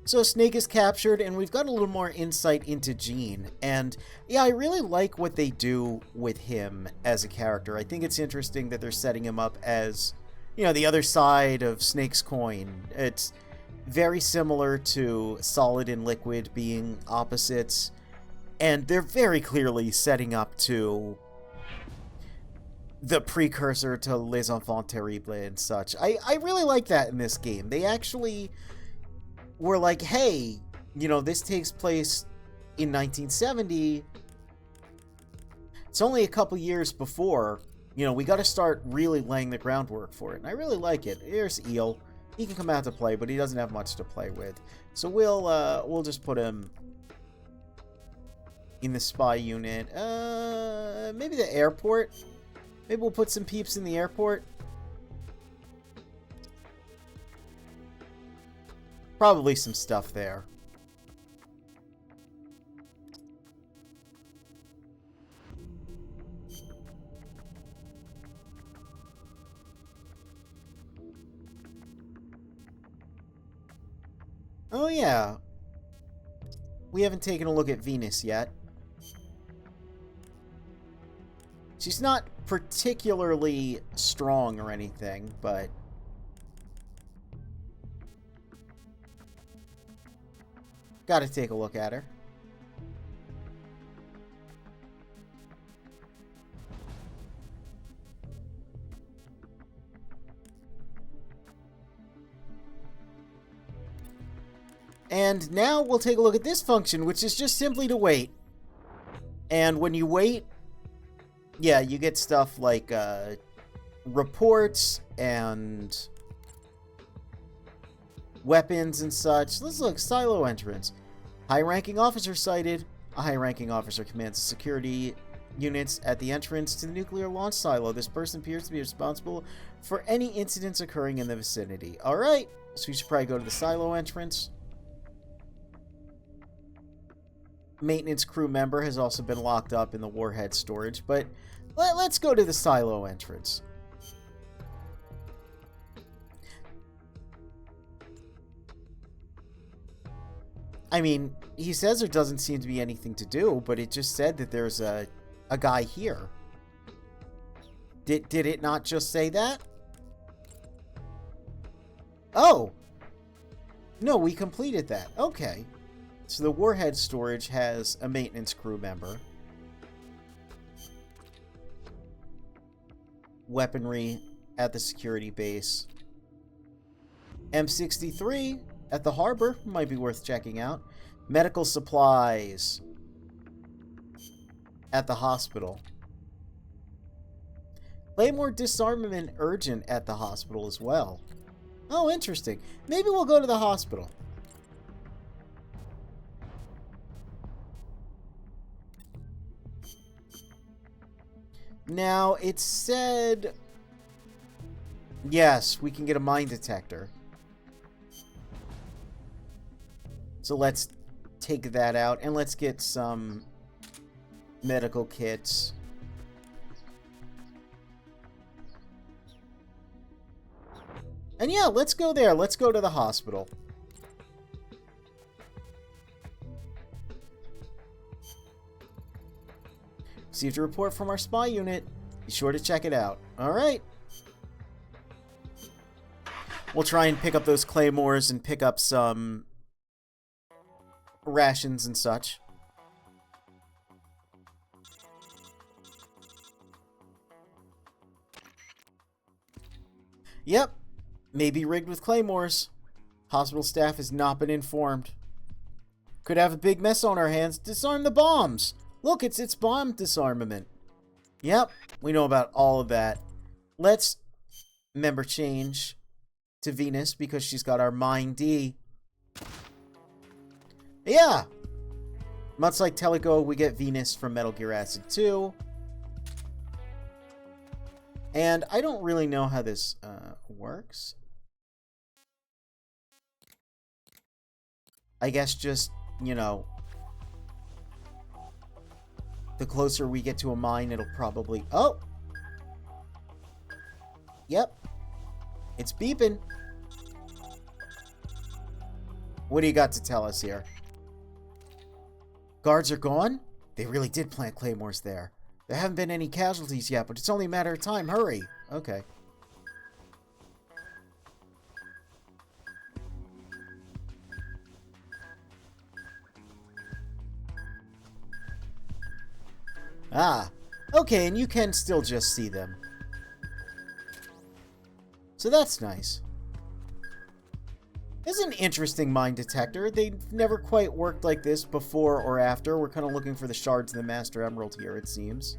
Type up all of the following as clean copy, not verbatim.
So Snake is captured, and we've got a little more insight into Gene. And yeah, I really like what they do with him as a character. I think it's interesting that they're setting him up as, you know, the other side of Snake's coin. It's very similar to Solid and Liquid being opposites, and they're very clearly setting up to the precursor to Les Enfants Terribles and such. I really like that in this game. They actually were like, hey, you know, this takes place in 1970. It's only a couple years before. You know, we got to start really laying the groundwork for it. And I really like it. Here's Eel. He can come out to play, but he doesn't have much to play with. So we'll just put him in the spy unit. Maybe the airport. Maybe we'll put some peeps in the airport. Probably some stuff there. Oh yeah. We haven't taken a look at Venus yet. She's not particularly strong or anything, but gotta take a look at her. And now we'll take a look at this function, which is just simply to wait. And when you wait, yeah, you get stuff like reports and weapons and such. Let's look. Silo entrance. High-ranking officer sighted. A high-ranking officer commands the security units at the entrance to the nuclear launch silo. This person appears to be responsible for any incidents occurring in the vicinity. Alright, so we should probably go to the silo entrance. Maintenance crew member has also been locked up in the warhead storage, but let's go to the silo entrance. I mean, he says there doesn't seem to be anything to do, but it just said that there's a guy here. Did it not just say that? Oh! No, we completed that. Okay. So the warhead storage has a maintenance crew member. Weaponry at the security base. M63 at the harbor might be worth checking out. Medical supplies at the hospital. Claymore disarmament urgent at the hospital as well. Oh, interesting. Maybe we'll go to the hospital. Now, it said... Yes, we can get a mine detector. So let's take that out, and let's get some medical kits. And yeah, let's go there. Let's go to the hospital. Received a report from our spy unit. Be sure to check it out. Alright. We'll try and pick up those claymores and pick up some rations and such. Yep. Maybe rigged with claymores. Hospital staff has not been informed. Could have a big mess on our hands. Disarm the bombs. Look, it's bomb disarmament. Yep, we know about all of that. Let's member change to Venus because she's got our Mine D. Yeah! Much like Teleco, we get Venus from Metal Gear Acid 2. And I don't really know how this works. I guess just, you know... The closer we get to a mine, it'll probably... Oh! Yep. It's beeping. What do you got to tell us here? Guards are gone? They really did plant claymores there. There haven't been any casualties yet, but it's only a matter of time. Hurry. Okay. Ah. Okay, and you can still just see them. So that's nice. This is an interesting mine detector. They've never quite worked like this before or after. We're kind of looking for the shards of the Master Emerald here, it seems.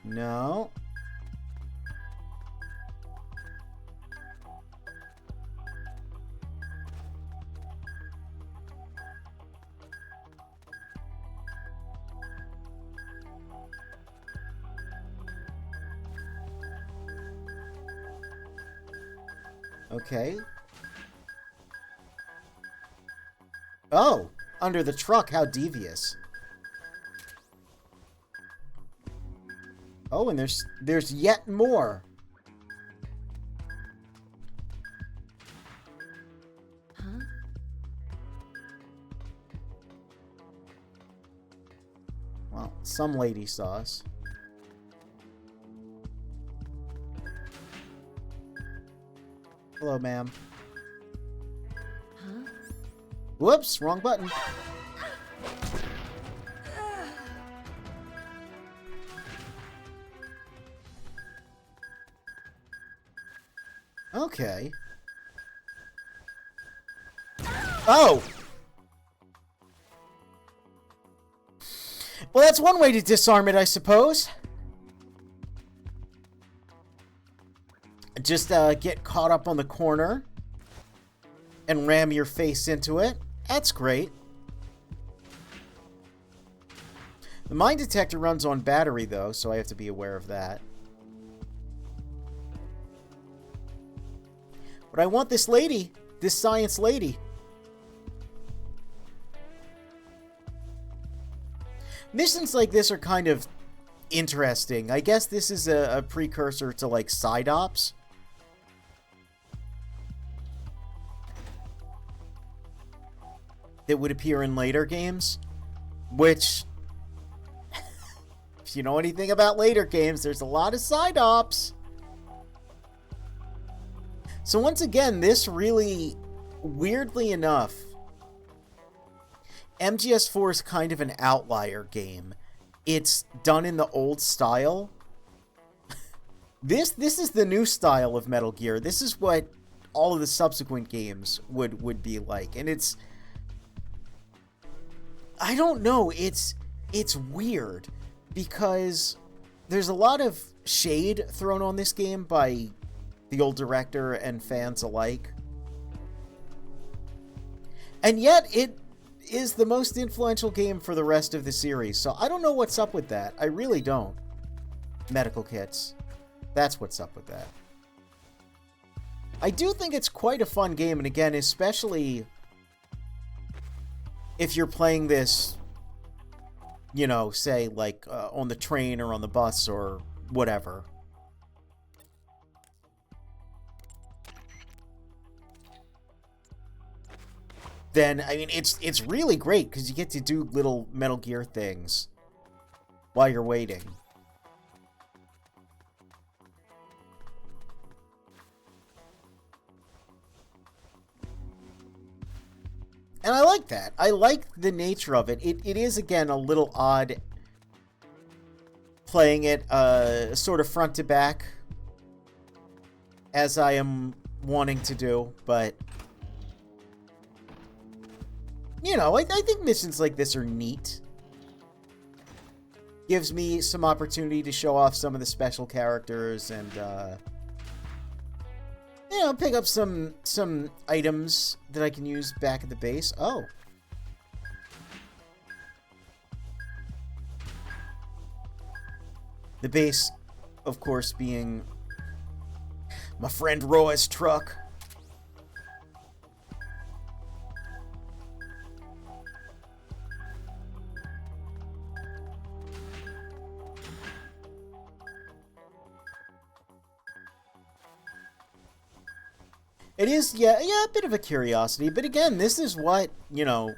No. Okay. Oh! Under the truck, how devious. Oh, and there's yet more. Huh? Well, some lady saw us. Hello, ma'am. Huh? Whoops, wrong button. Okay. Oh! Well, that's one way to disarm it, I suppose. Just get caught up on the corner and ram your face into it. That's great. The mine detector runs on battery, though, so I have to be aware of that. But I want this lady, this science lady. Missions like this are kind of interesting. I guess this is a precursor to, like, side ops. That would appear in later games, which, if you know anything about later games, there's a lot of side ops. So once again, this really, weirdly enough, MGS4 is kind of an outlier game. It's done in the old style. This is the new style of Metal Gear. This is what all of the subsequent games would be like, and it's, I don't know, it's weird, because there's a lot of shade thrown on this game by the old director and fans alike. And yet, it is the most influential game for the rest of the series, so I don't know what's up with that. I really don't. Medical kits. That's what's up with that. I do think it's quite a fun game, and again, especially if you're playing this, you know, say, like, on the train or on the bus or whatever. Then, I mean, it's really great, because you get to do little Metal Gear things while you're waiting. And I like that. I like the nature of it. It is, again, a little odd playing it sort of front to back, as I am wanting to do, but, you know, I think missions like this are neat. Gives me some opportunity to show off some of the special characters and, you know, pick up some items that I can use back at the base. Oh. The base, of course, being my friend Roa's truck. It is, yeah, a bit of a curiosity. But again, this is what, you know...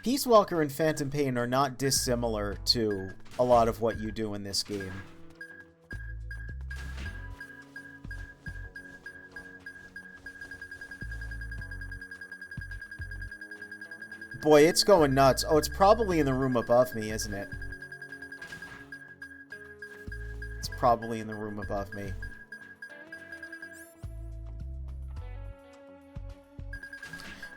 Peace Walker and Phantom Pain are not dissimilar to a lot of what you do in this game. Boy, it's going nuts. Oh, it's probably in the room above me, isn't it? It's probably in the room above me.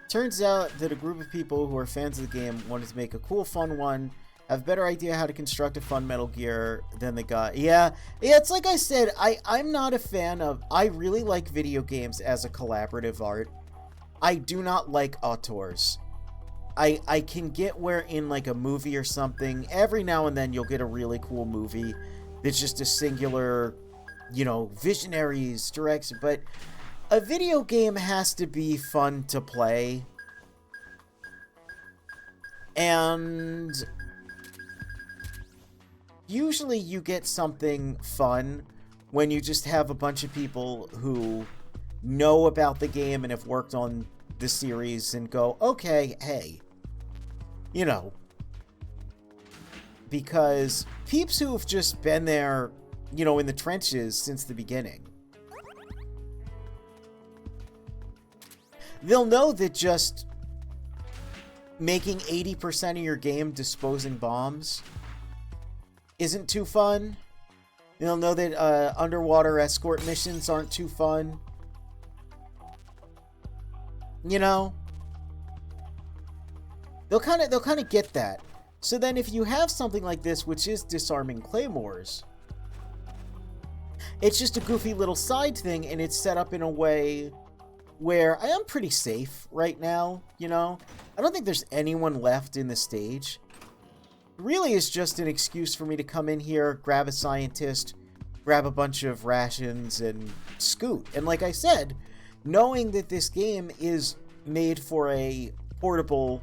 Turns out that a group of people who are fans of the game wanted to make a cool, fun one, have a better idea how to construct a fun Metal Gear than the guy. Yeah, it's like I said, I'm not a fan of... I really like video games as a collaborative art. I do not like auteurs. I can get where in like a movie or something, every now and then you'll get a really cool movie that's just a singular, you know, visionaries direction, but a video game has to be fun to play. And usually you get something fun when you just have a bunch of people who know about the game and have worked on the series and go, okay, hey, you know, because peeps who've just been there, you know, in the trenches since the beginning, they'll know that just making 80% of your game disposing bombs isn't too fun. They'll know that underwater escort missions aren't too fun. You know? They'll kind of get that. So then if you have something like this, which is disarming claymores, it's just a goofy little side thing, and it's set up in a way where I am pretty safe right now, you know? I don't think there's anyone left in the stage. It really is just an excuse for me to come in here, grab a scientist, grab a bunch of rations, and scoot. And like I said, knowing that this game is made for a portable,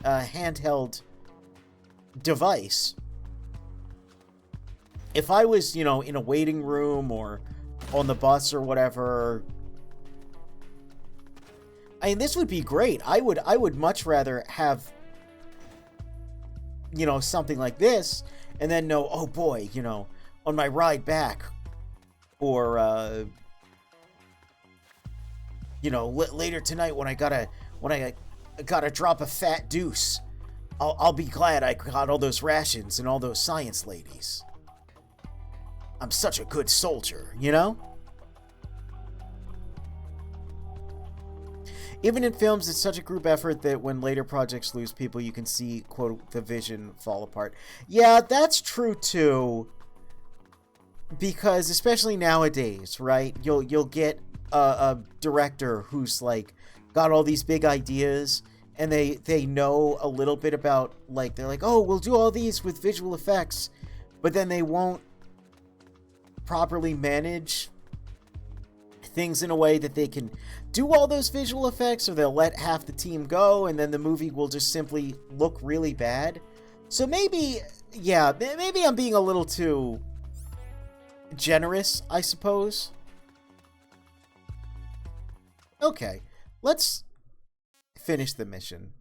handheld device, if I was, you know, in a waiting room or on the bus or whatever, I mean, this would be great. I would much rather have, you know, something like this and then know, oh boy, you know, on my ride back, or you know, later tonight when I gotta drop a fat deuce, I'll be glad I got all those rations and all those science ladies. I'm such a good soldier, you know? Even in films, it's such a group effort that when later projects lose people, you can see, quote, the vision fall apart. Yeah, that's true too. Because especially nowadays, right? You'll get a director who's like got all these big ideas, and they know a little bit about, like, they're like, oh, we'll do all these with visual effects, but then they won't properly manage things in a way that they can do all those visual effects, or they'll let half the team go, and then the movie will just simply look really bad. So maybe, yeah, maybe I'm being a little too generous, I suppose. Okay, let's finish the mission.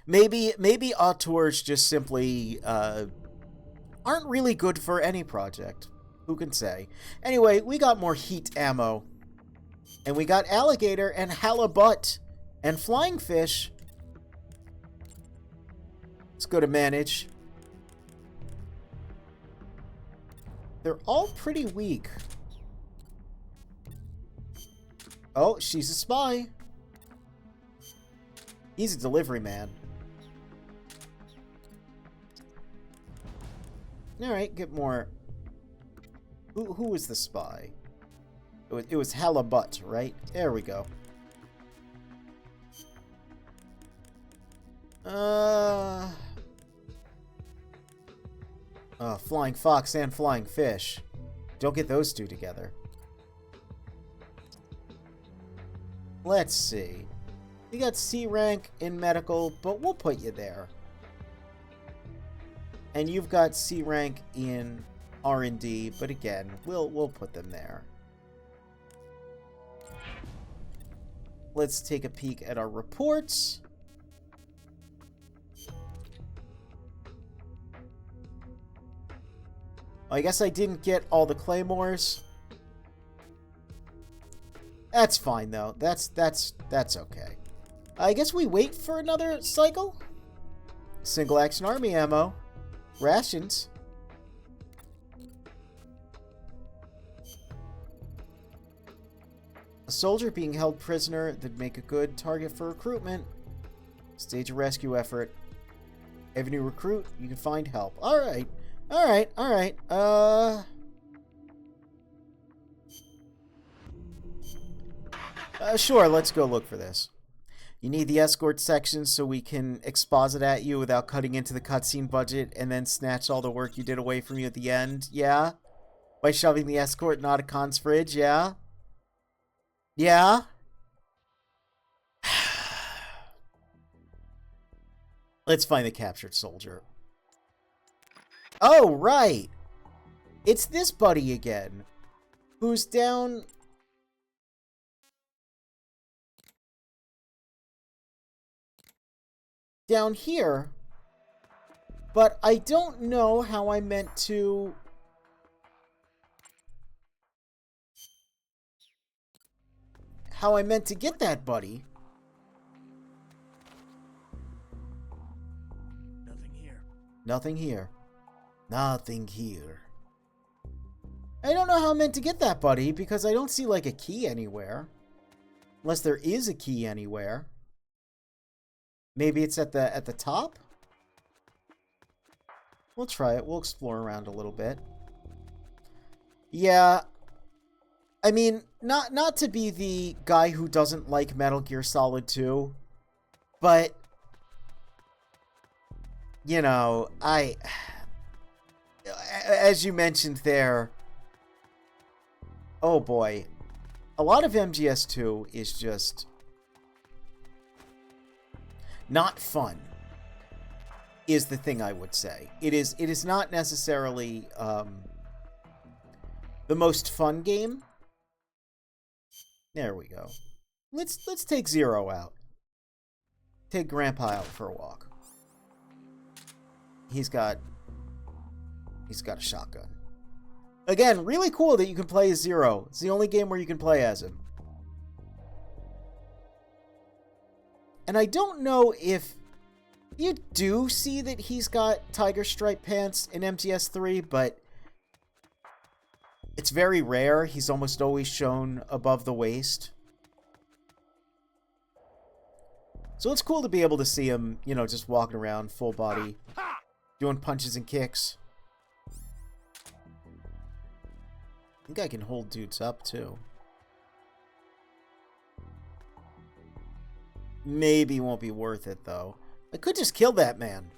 Maybe auteurs just simply aren't really good for any project. Who can say? Anyway, we got more heat ammo. And we got alligator and halibut and flying fish. Let's go to manage. They're all pretty weak. Oh, she's a spy. He's a delivery man. Alright, get more. Who was the spy? It was halibut, right? There we go. Flying fox and flying fish. Don't get those two together. Let's see. You got C rank in medical, but we'll put you there. And you've got C rank in R&D, but again, we'll put them there. Let's take a peek at our reports. I guess I didn't get all the claymores. That's fine though. That's okay. I guess we wait for another cycle. Single action army ammo. Rations. A soldier being held prisoner that'd make a good target for recruitment. Stage a rescue effort. Every new recruit, you can find help. Alright. Alright, alright. Sure, let's go look for this. You need the escort section so we can exposit at you without cutting into the cutscene budget and then snatch all the work you did away from you at the end, yeah? By shoving the escort in Otacon's fridge, yeah? Yeah? Let's find the captured soldier. Oh, right! It's this buddy again, who's down... down here, but I don't know how I meant to... how I meant to get that buddy. Nothing here. Nothing here. Nothing here. I don't know how I meant to get that buddy because I don't see like a key anywhere. Unless there is a key anywhere. Maybe it's at the top? We'll try it. We'll explore around a little bit. Yeah. I mean, not to be the guy who doesn't like Metal Gear Solid 2, but you know, as you mentioned there, oh boy, a lot of MGS2 is just not fun, is the thing I would say. It is not necessarily the most fun game. There we go. Let's take Zero out. Take Grandpa out for a walk. He's got a shotgun. Again, really cool that you can play as Zero. It's the only game where you can play as him. And I don't know if you do see that he's got tiger stripe pants in MGS3, but it's very rare. He's almost always shown above the waist. So it's cool to be able to see him, you know, just walking around full body, doing punches and kicks. I think I can hold dudes up, too. Maybe won't be worth it, though. I could just kill that man.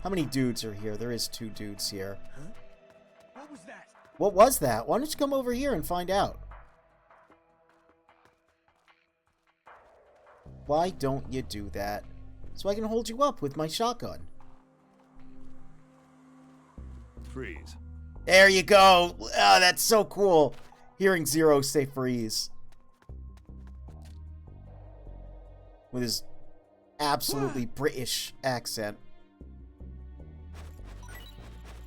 How many dudes are here? There is 2 dudes here. Huh? What was that? What was that? Why don't you come over here and find out? Why don't you do that? So I can hold you up with my shotgun. Freeze. There you go. Oh, that's so cool. Hearing Zero say freeze. With his absolutely British accent.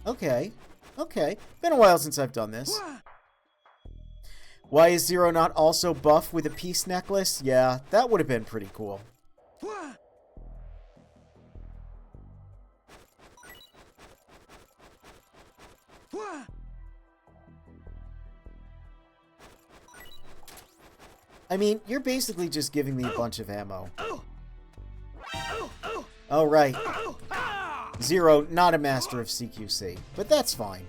Okay. Okay. Been a while since I've done this. Why is Zero not also buff with a peace necklace? Yeah, that would have been pretty cool. I mean, you're basically just giving me a bunch of ammo. Oh, right. Zero, not a master of CQC, but that's fine.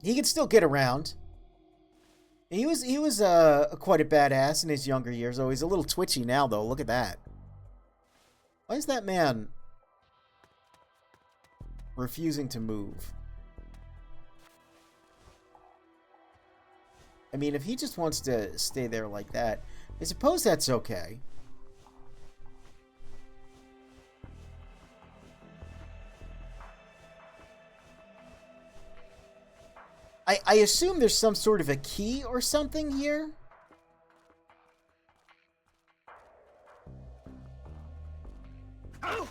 He can still get around. He was quite a badass in his younger years. Oh, he's a little twitchy now, though. Look at that. Why is that man refusing to move? I mean, if he just wants to stay there like that, I suppose that's okay. I assume there's some sort of a key or something here. Oh!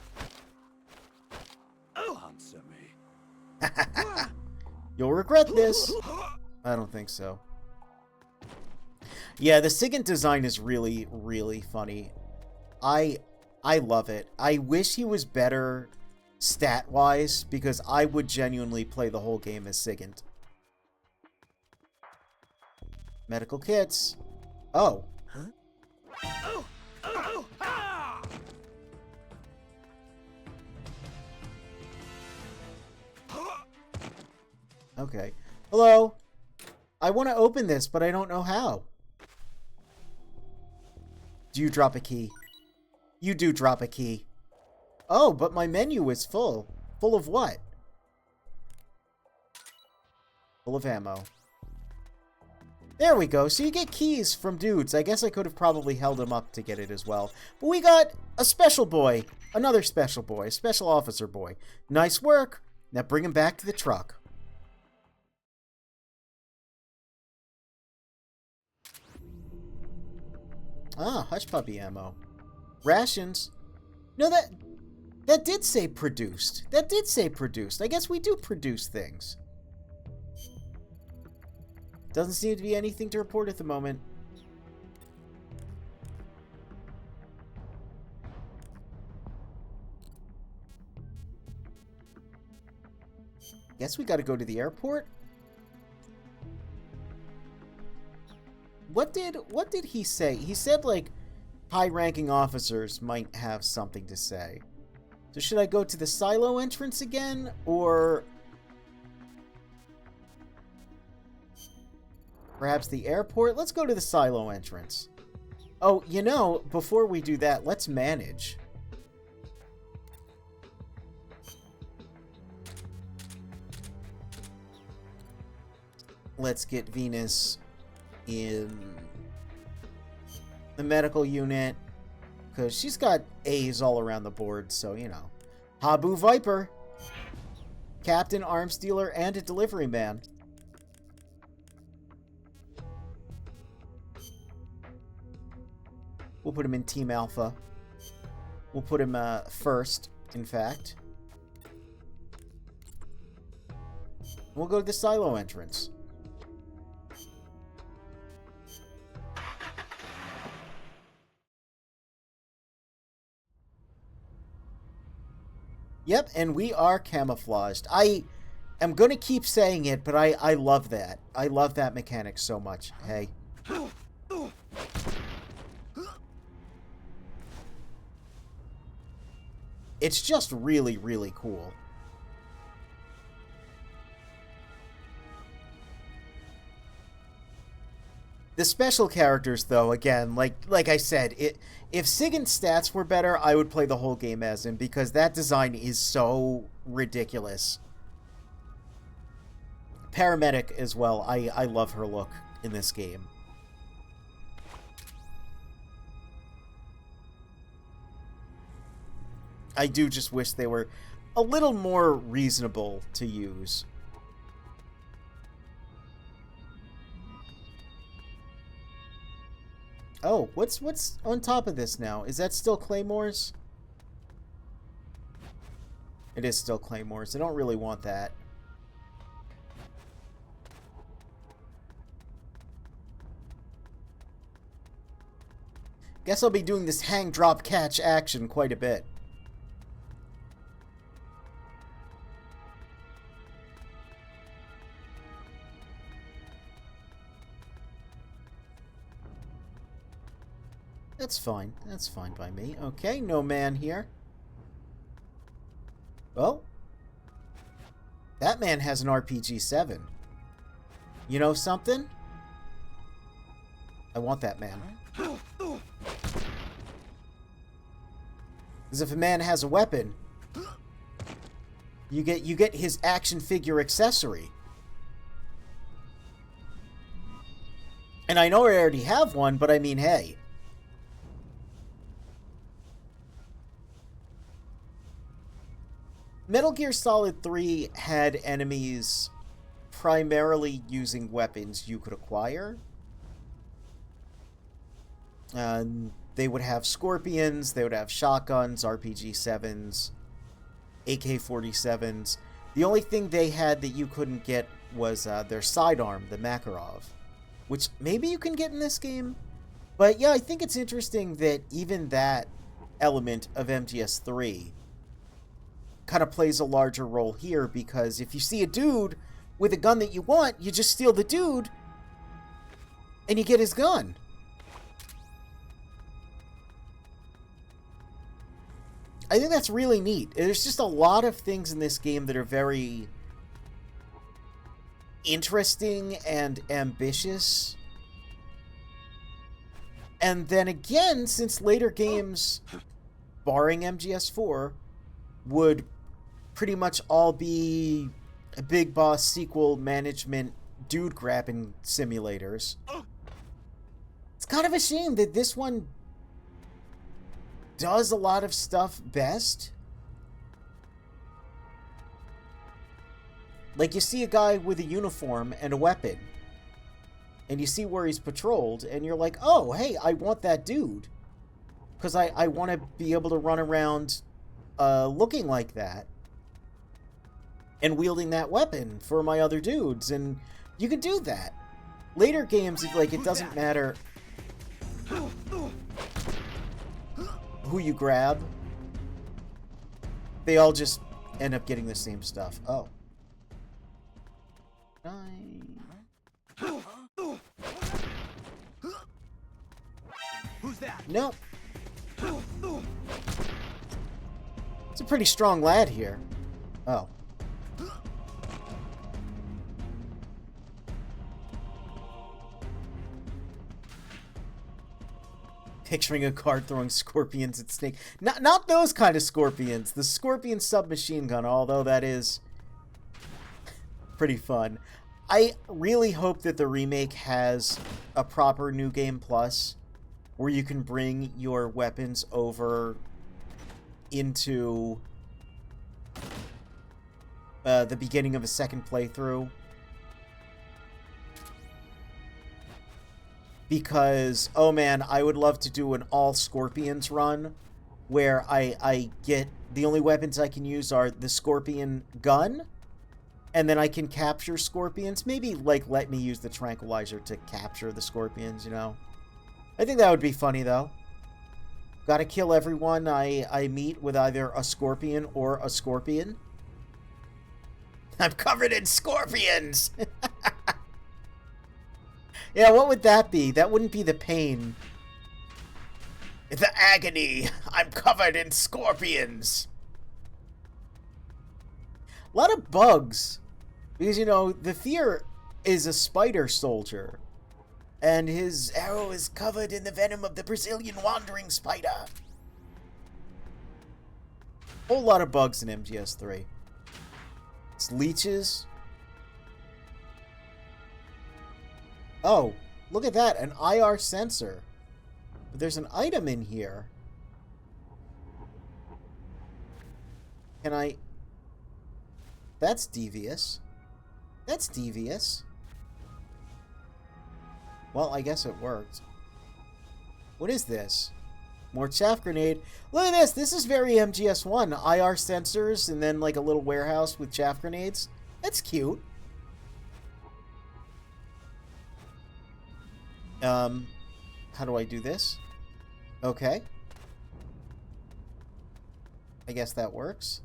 Answer me. You'll regret this. I don't think so. Yeah, the SIGINT design is really, really funny. I love it. I wish he was better stat-wise, because I would genuinely play the whole game as SIGINT. Medical kits. Oh. Huh? Oh! Oh! Ah! Okay. Hello. I want to open this, but I don't know how. Do you drop a key? You do drop a key. Oh, but my menu is full. Full of what? Full of ammo. There we go. So you get keys from dudes. I guess I could have probably held him up to get it as well. But we got a special boy. Another special boy. A special officer boy. Nice work. Now bring him back to the truck. Ah, Hush Puppy ammo. Rations. No, that did say produced. That did say produced. I guess we do produce things. Doesn't seem to be anything to report at the moment. Guess we gotta go to the airport? What did he say? He said, like, high-ranking officers might have something to say. So should I go to the silo entrance again, or perhaps the airport? Let's go to the silo entrance. Oh, you know, before we do that, let's manage. Let's get Venus in the medical unit, because she's got A's all around the board, so, you know. Habu Viper, Captain, Arms Dealer, and a Delivery Man. We'll put him in Team Alpha. We'll put him first, in fact. We'll go to the silo entrance. Yep, and we are camouflaged. I am going to keep saying it, but I love that. I love that mechanic so much. Hey. It's just really, really cool. The special characters, though, again, like I said, if SIGINT's stats were better, I would play the whole game as him, because that design is so ridiculous. Paramedic as well. I love her look in this game. I do just wish they were a little more reasonable to use. Oh, what's on top of this now? Is that still Claymores? It is still Claymores. I don't really want that. Guess I'll be doing this hang, drop, catch action quite a bit. That's fine. That's fine by me. Okay, no man here. Well, that man has an RPG-7. You know something? I want that man. Because if a man has a weapon, you get his action figure accessory. And I know I already have one, but I mean, hey. Metal Gear Solid 3 had enemies primarily using weapons you could acquire. They would have Scorpions, they would have shotguns, RPG-7s, AK-47s. The only thing they had that you couldn't get was their sidearm, the Makarov, which maybe you can get in this game. But yeah, I think it's interesting that even that element of MGS3 kind of plays a larger role here, because if you see a dude with a gun that you want, you just steal the dude and you get his gun. I think that's really neat. There's just a lot of things in this game that are very interesting and ambitious. And then again, since later games, barring MGS4, would pretty much all be a Big Boss sequel management dude grabbing simulators, it's kind of a shame that this one does a lot of stuff best. Like, you see a guy with a uniform and a weapon, and you see where he's patrolled, and you're like, oh, hey, I want that dude. Because I want to be able to run around looking like that and wielding that weapon for my other dudes, and you can do that. Later games, like, it doesn't matter who you grab. They all just end up getting the same stuff. Oh. Who's that? Nope. It's a pretty strong lad here. Oh. Picturing a card throwing scorpions at Snake. Not those kind of scorpions. The scorpion submachine gun, although that is pretty fun. I really hope that the remake has a proper New Game Plus where you can bring your weapons over into the beginning of a second playthrough. Because, oh man, I would love to do an all Scorpions run where I get, the only weapons I can use are the Scorpion gun, and then I can capture Scorpions. Maybe, like, let me use the Tranquilizer to capture the Scorpions, you know? I think that would be funny, though. Gotta kill everyone I meet with either a Scorpion or a Scorpion. I'm covered in Scorpions! Yeah, what would that be? That wouldn't be the pain. The agony. I'm covered in scorpions. A lot of bugs. Because, you know, the Fear is a spider soldier. And his arrow is covered in the venom of the Brazilian wandering spider. Whole lot of bugs in MGS3. It's leeches. Oh, look at that, an IR sensor. But there's an item in here. Can I... That's devious. That's devious. Well, I guess it worked. What is this? More chaff grenade. Look at this! This is very MGS1. IR sensors and then like a little warehouse with chaff grenades. That's cute. How do I do this? Okay. I guess that works.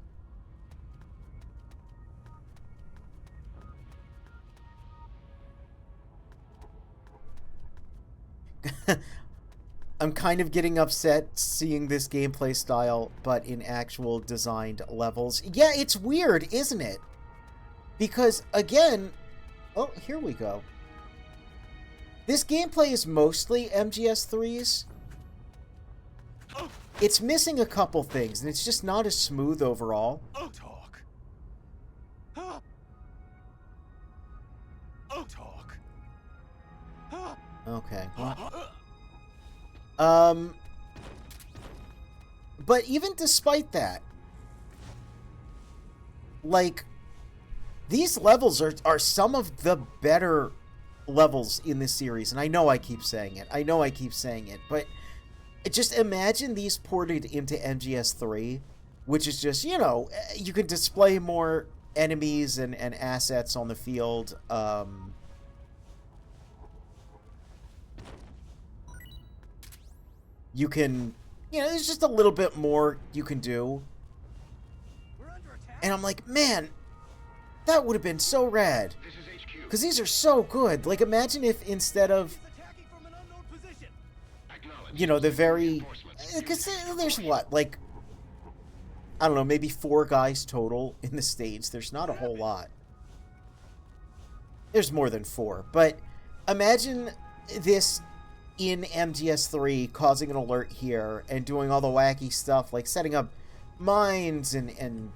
I'm kind of getting upset seeing this gameplay style, but in actual designed levels. Yeah, it's weird, isn't it? Because, again... Oh, here we go. This gameplay is mostly MGS3's. It's missing a couple things, and it's just not as smooth overall. Talk. Talk. Okay. But even despite that, like, These levels are some of the better levels in this series, and I know I keep saying it, but just imagine these ported into MGS3, which is just, you know, you can display more enemies and assets on the field. You can, you know, there's just a little bit more you can do. We're under attack. And I'm like, man, that would have been so rad. This is HQ. Because these are so good. Like, imagine if instead of, Attacking from an unknown position. you know, the very... Because there's what? Like, I don't know, maybe 4 guys total in the stage. There's not a whole lot. There's more than 4. But imagine this in MGS3 causing an alert here and doing all the wacky stuff, like setting up mines and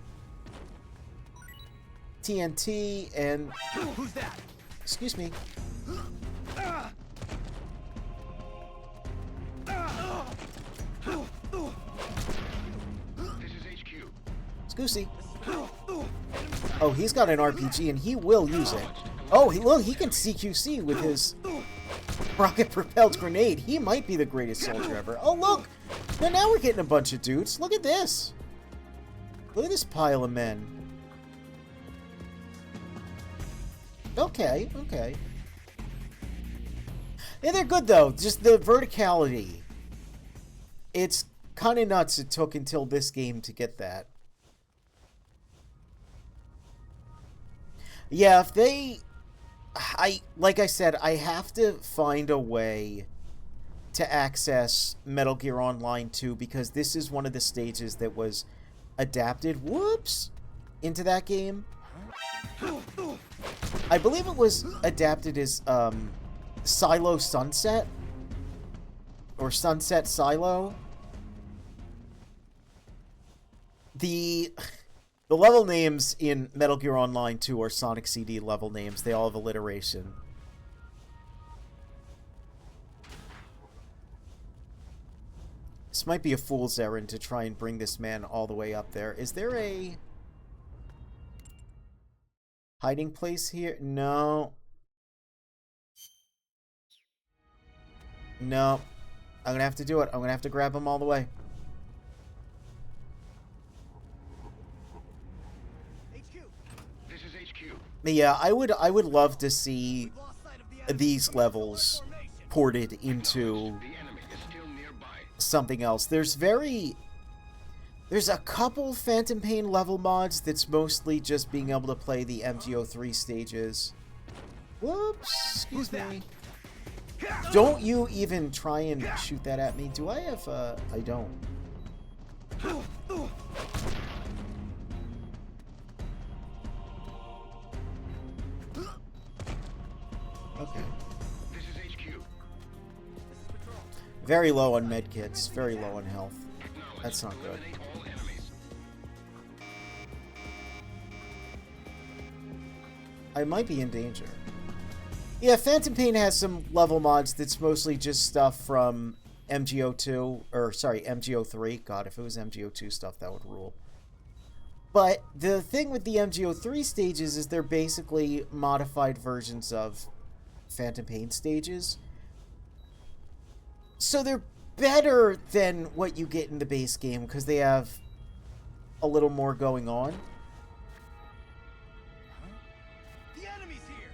TNT and... Who's that? Excuse me. This is HQ. Scoosy. Oh, he's got an RPG and he will use it. Oh, look, he can CQC with his rocket-propelled grenade. He might be the greatest soldier ever. Oh, look! Now we're getting a bunch of dudes. Look at this. Look at this pile of men. Okay, okay. Yeah, they're good, though. Just the verticality. It's kind of nuts it took until this game to get that. Yeah, if they... like I said, I have to find a way to access Metal Gear Online 2 because this is one of the stages that was adapted, whoops, into that game. I believe it was adapted as Silo Sunset or Sunset Silo. The level names in Metal Gear Online 2 are Sonic CD level names. They all have alliteration. This might be a fool's errand to try and bring this man all the way up there. Is there a hiding place here? No. No. I'm gonna have to do it. I'm gonna have to grab him all the way. But yeah, I would love to see these levels ported into something else. There's a couple Phantom Pain level mods that's mostly just being able to play the MGO3 stages. Whoops, excuse me. Don't you even try and shoot that at me. Do I have I don't. Okay. This is HQ. Very low on medkits, very low on health. That's not good. I might be in danger. Yeah, Phantom Pain has some level mods that's mostly just stuff from MGO2, or sorry, MGO3. God, if it was MGO2 stuff, that would rule. But the thing with the MGO3 stages is they're basically modified versions of Phantom Pain stages. So they're better than what you get in the base game because they have a little more going on. The enemy's here.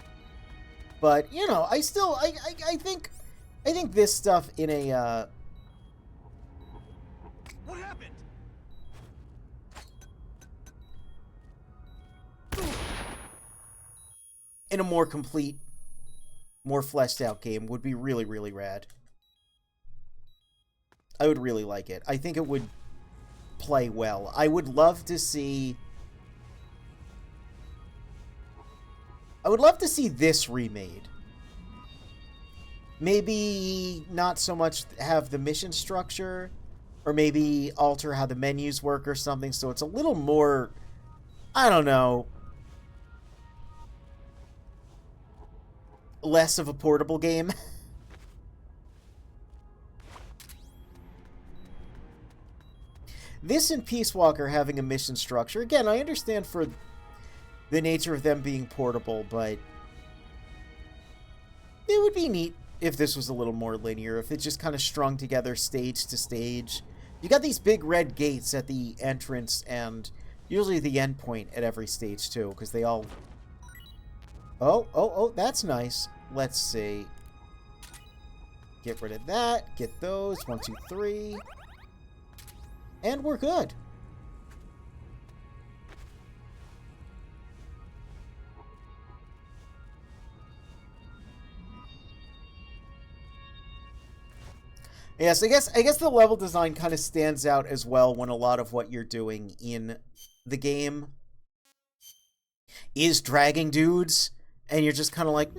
But, you know, I think this stuff in a What happened? in a more complete, more fleshed out game would be really, really rad. I would really like it. I think it would play well. I would love to see... I would love to see this remade. Maybe not so much have the mission structure, or maybe alter how the menus work or something, so it's a little more, I don't know, less of a portable game. This and Peace Walker having a mission structure. Again, I understand for the nature of them being portable, but it would be neat if this was a little more linear, if it just kind of strung together stage to stage. You got these big red gates at the entrance and usually the end point at every stage too, because they all... Oh, that's nice. Let's see. Get rid of that. Get those. 1, 2, 3. And we're good. Yes, I guess the level design kind of stands out as well when a lot of what you're doing in the game is dragging dudes, and you're just kind of like,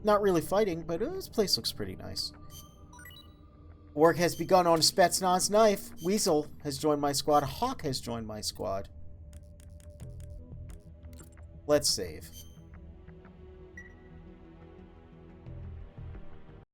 not really fighting, but this place looks pretty nice. Work has begun on Spetsnaz Knife. Weasel has joined my squad. Hawk has joined my squad. Let's save.